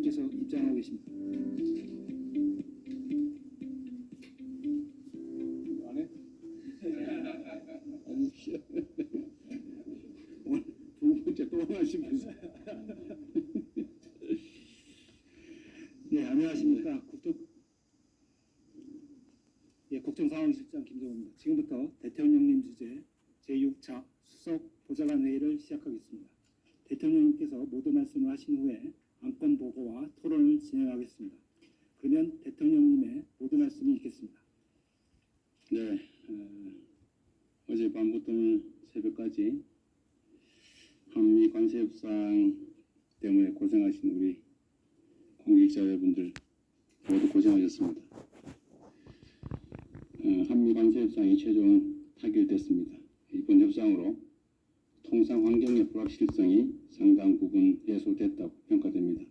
대통령님께서 입장하고 계십니다. 안 해? 아니, 오늘 두 번째 또 하시면서. 네, 안녕하십니까. 국정상황실장 김정호입니다. 지금부터 대통령님 주재 제6차 수석 보좌관 회의를 시작하겠습니다. 대통령님께서 모두 말씀을 하신 후에 안건 보고와 토론을 진행하겠습니다. 그러면 대통령님의 모두 말씀이 있겠습니다. 네, 어제 밤부터 오늘 새벽까지 한미 관세 협상 때문에 고생하신 우리 공직자 여러분들 모두 고생하셨습니다. 한미 관세 협상이 최종 타결됐습니다. 이번 협상으로 통상 환경의 불확실성이 상당 부분 해소됐다고 평가됩니다.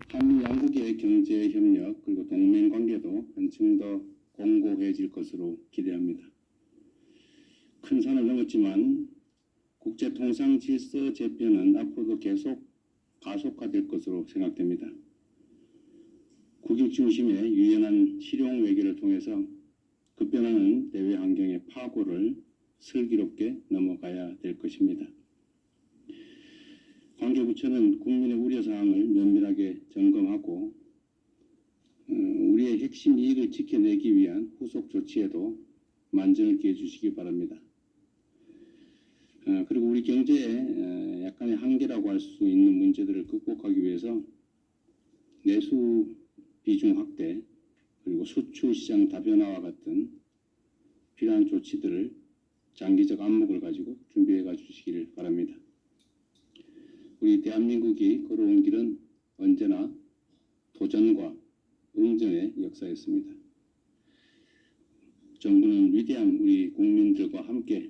한미 양국의 경제 협력 그리고 동맹 관계도 한층 더 공고해질 것으로 기대합니다. 큰 산을 넘었지만 국제 통상 질서 재편은 앞으로도 계속 가속화될 것으로 생각됩니다. 국익 중심의 유연한 실용 외교를 통해서 급변하는 대외 환경의 파고를 슬기롭게 넘어가야 될 것입니다. 관계부처는 국민의 우려사항을 면밀하게 점검하고 우리의 핵심 이익을 지켜내기 위한 후속 조치에도 만전을 기해 주시기 바랍니다. 그리고 우리 경제의 약간의 한계라고 할 수 있는 문제들을 극복하기 위해서 내수 비중 확대 그리고 수출 시장 다변화와 같은 필요한 조치들을 장기적 안목을 가지고 준비해 가 주시기를 바랍니다. 우리 대한민국이 걸어온 길은 언제나 도전과 응전의 역사였습니다. 정부는 위대한 우리 국민들과 함께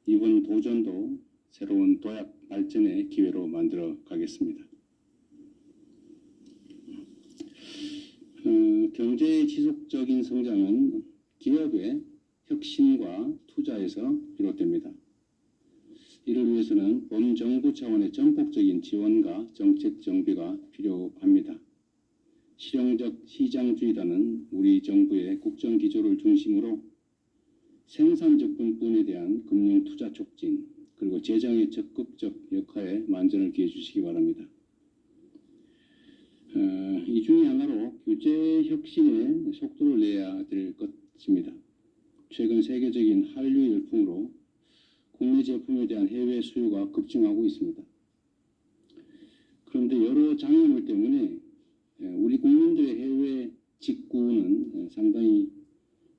이번 도전도 새로운 도약 발전의 기회로 만들어 가겠습니다. 경제의 지속적인 성장은 기업의 혁신과 투자에서 비롯됩니다. 이를 위해서는 범정부 차원의 전폭적인 지원과 정책 정비가 필요합니다. 실용적 시장주의라는 우리 정부의 국정 기조를 중심으로 생산적 분분에 대한 금융 투자 촉진 그리고 재정의 적극적 역할에 만전을 기해 주시기 바랍니다. 이 중에 하나로 규제 혁신에 속도를 내야 될 것입니다. 최근 세계적인 한류 열풍으로 국내 제품에 대한 해외 수요가 급증하고 있습니다. 그런데 여러 장애물 때문에 우리 국민들의 해외 직구는 상당히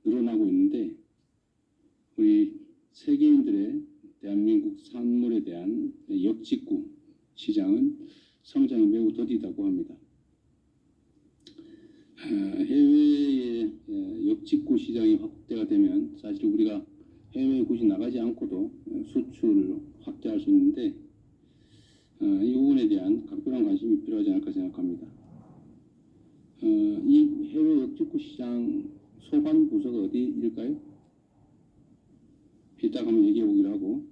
늘어나고 있는데 우리 세계인들의 대한민국 산물에 대한 역직구 시장은 성장이 매우 더디다고 합니다. 해외의 역직구 시장이 확대가 되면 사실 우리가 해외에 굳이 나가지 않고도 수출을 확대할 수 있는데 이 부분에 대한 각별한 관심이 필요하지 않을까 생각합니다. 이 해외 역직구 시장 소관 부서가 어디일까요? 이따가 한번 얘기해 보기로 하고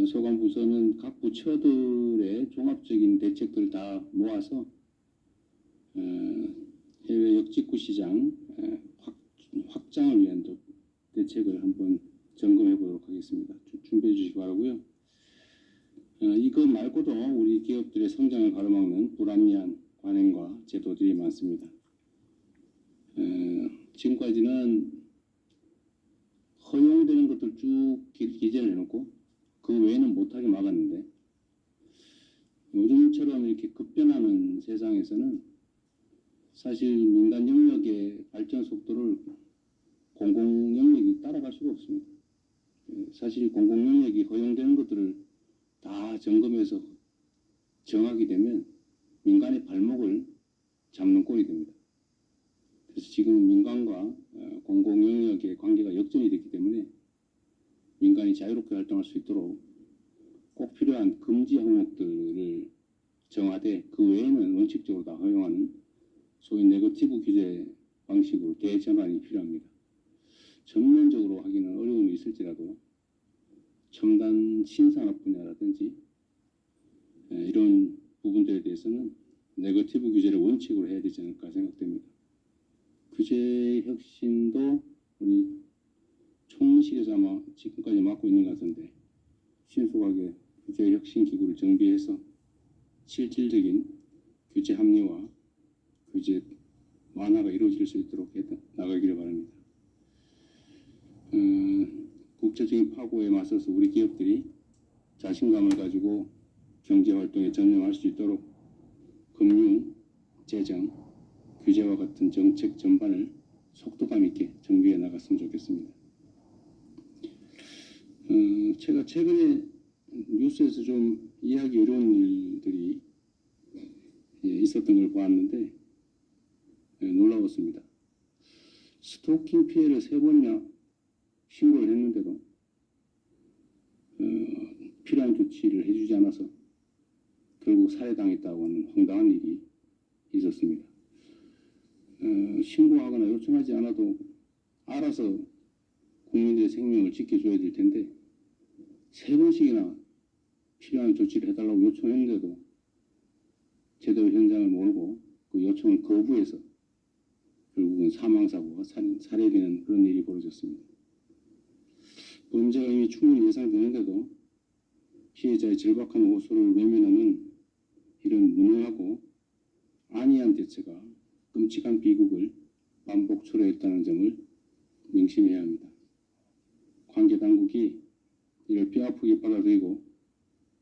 소관 부서는 각 부처들의 종합적인 대책들을 다 모아서 해외 역직구 시장 확장을 위한 대책을 한번 점검해 보도록 하겠습니다. 준비해 주시기 바라고요. 이것 말고도 우리 기업들의 성장을 가로막는 불합리한 관행과 제도들이 많습니다. 지금까지는 허용되는 것들 쭉 기재를 해놓고 그 외에는 못하게 막았는데 요즘처럼 이렇게 급변하는 세상에서는 사실 민간 영역의 발전 속도를 공공 영역이 따라갈 수가 없습니다. 사실 공공 영역이 허용되는 것들을 다 점검해서 정하게 되면 민간의 발목을 잡는 꼴이 됩니다. 그래서 지금 민간과 공공 영역의 관계가 역전이 됐기 때문에 민간이 자유롭게 활동할 수 있도록 꼭 필요한 금지 항목들을 정하되 그 외에는 원칙적으로 다 허용하는 소위 네거티브 규제 방식으로 대전환이 필요합니다. 전면적으로 하기는 어려움이 있을지라도 첨단 신산업 분야라든지 이런 부분들에 대해서는 네거티브 규제를 원칙으로 해야 되지 않을까 생각됩니다. 규제 혁신도 우리 총리실에서 아마 지금까지 맡고 있는 것 같은데 신속하게 규제 혁신 기구를 정비해서 실질적인 규제 합리화, 규제 완화가 이루어질 수 있도록 나가기를 바랍니다. 국제적인 파고에 맞서서 우리 기업들이 자신감을 가지고 경제 활동에 전념할 수 있도록 금융, 재정, 규제와 같은 정책 전반을 속도감 있게 정비해 나갔으면 좋겠습니다. 제가 최근에 뉴스에서 좀 이해하기 어려운 일들이 있었던 걸 보았는데 놀라웠습니다. 스토킹 피해를 3번이나 신고를 했는데도 필요한 조치를 해주지 않아서 결국 살해당했다고 하는 황당한 일이 있었습니다. 신고하거나 요청하지 않아도 알아서 국민들의 생명을 지켜줘야 될 텐데 3번씩이나 필요한 조치를 해달라고 요청했는데도 제대로 현장을 모르고 그 요청을 거부해서 결국은 사망사고가 살해되는 그런 일이 벌어졌습니다. 범죄가 이미 충분히 예상되는데도 피해자의 절박한 호소를 외면하는 이런 무능하고 안이한 대처가 끔찍한 비극을 반복 초래했다는 점을 명심해야 합니다. 관계 당국이 이를 뼈아프게 받아들이고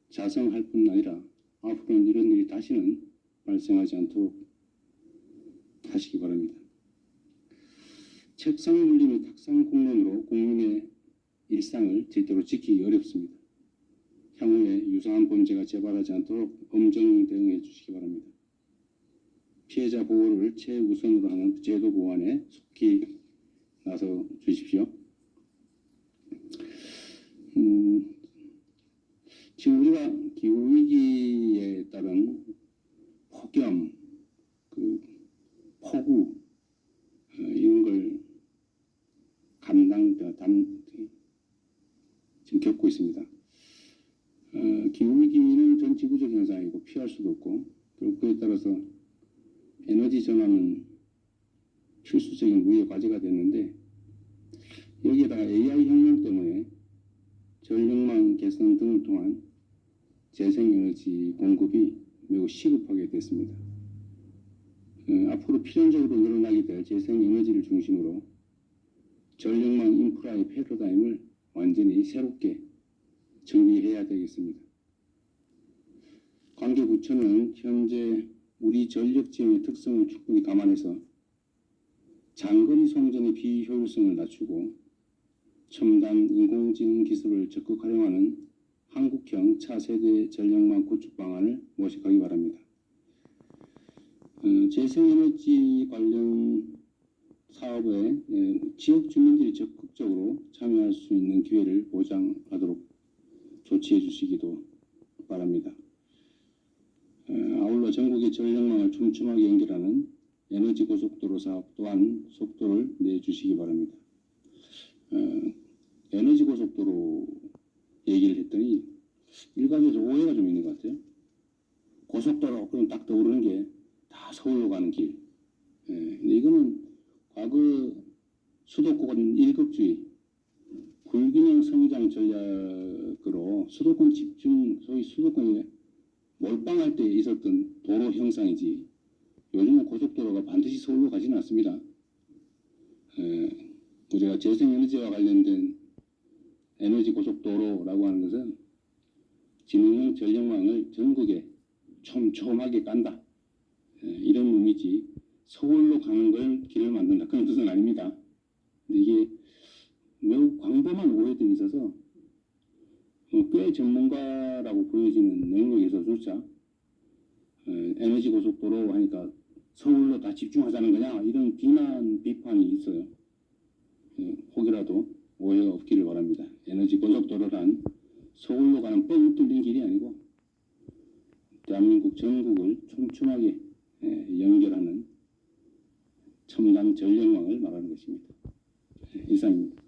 자성할 뿐 아니라 앞으로는 이런 일이 다시는 발생하지 않도록 하시기 바랍니다. 책상 물림의 탁상 공론으로 국민의 일상을 제대로 지키기 어렵습니다. 향후에 유사한 범죄가 재발하지 않도록 엄정 대응해 주시기 바랍니다. 피해자 보호를 최우선으로 하는 제도 보완에 속히 나서 주십시오. 지금 우리가 기후위기에 따른 폭염, 폭우 이런 걸 지금 겪고 있습니다. 기후위기는 전 지구적 현상이고 피할 수도 없고 그리고 그에 따라서 에너지 전환은 필수적인 우리의 과제가 됐는데 여기에다가 AI 혁명 때문에 전력망 개선 등을 통한 재생에너지 공급이 매우 시급하게 됐습니다. 앞으로 필연적으로 늘어나게 될 재생에너지를 중심으로 전력망 인프라의 패러다임을 완전히 새롭게 정비해야 되겠습니다. 관계부처는 현재 우리 전력 지형의 특성을 충분히 감안해서 장거리 송전의 비효율성을 낮추고 첨단 인공지능 기술을 적극 활용하는 한국형 차세대 전력망 구축 방안을 모색하기 바랍니다. 재생에너지 관련 사업에 지역 주민들이 적극적으로 참여할 수 있는 기회를 보장하도록 조치해 주시기도 바랍니다. 아울러 전국의 전력망을 촘촘하게 연결하는 에너지 고속도로 사업 또한 속도를 내주시기 바랍니다. 에너지 고속도로 얘기를 했더니 일각에서 오해가 좀 있는 것 같아요. 고속도로 그럼 딱 떠오르는 게 다 서울로 가는 길. 근데 이거는 과거 수도권 일극주의, 불균형 성장 전략으로 수도권 집중, 소위 수도권에 몰빵할 때 있었던 도로 형상이지 요즘은 고속도로가 반드시 서울로 가지는 않습니다. 우리가 재생에너지와 관련된 에너지 고속도로라고 하는 것은 진흥형 전력망을 전국에 촘촘하게 깐다. 이런 의미지 서울로 가는 걸 길을 만든다. 그런 뜻은 아닙니다. 근데 이게 매우 광범한 오해들이 있어서 꽤 전문가라고 보여지는 영역에서조차 에너지 고속도로 하니까 서울로 다 집중하자는 거냐 이런 비난 비판이 있어요. 혹이라도 오해가 없기를 바랍니다. 에너지 고속도로란 서울로 가는 뻥 뚫린 길이 아니고 대한민국 전국을 촘촘하게 연결하는 첨단 전력망을 말하는 것입니다. 이상입니다.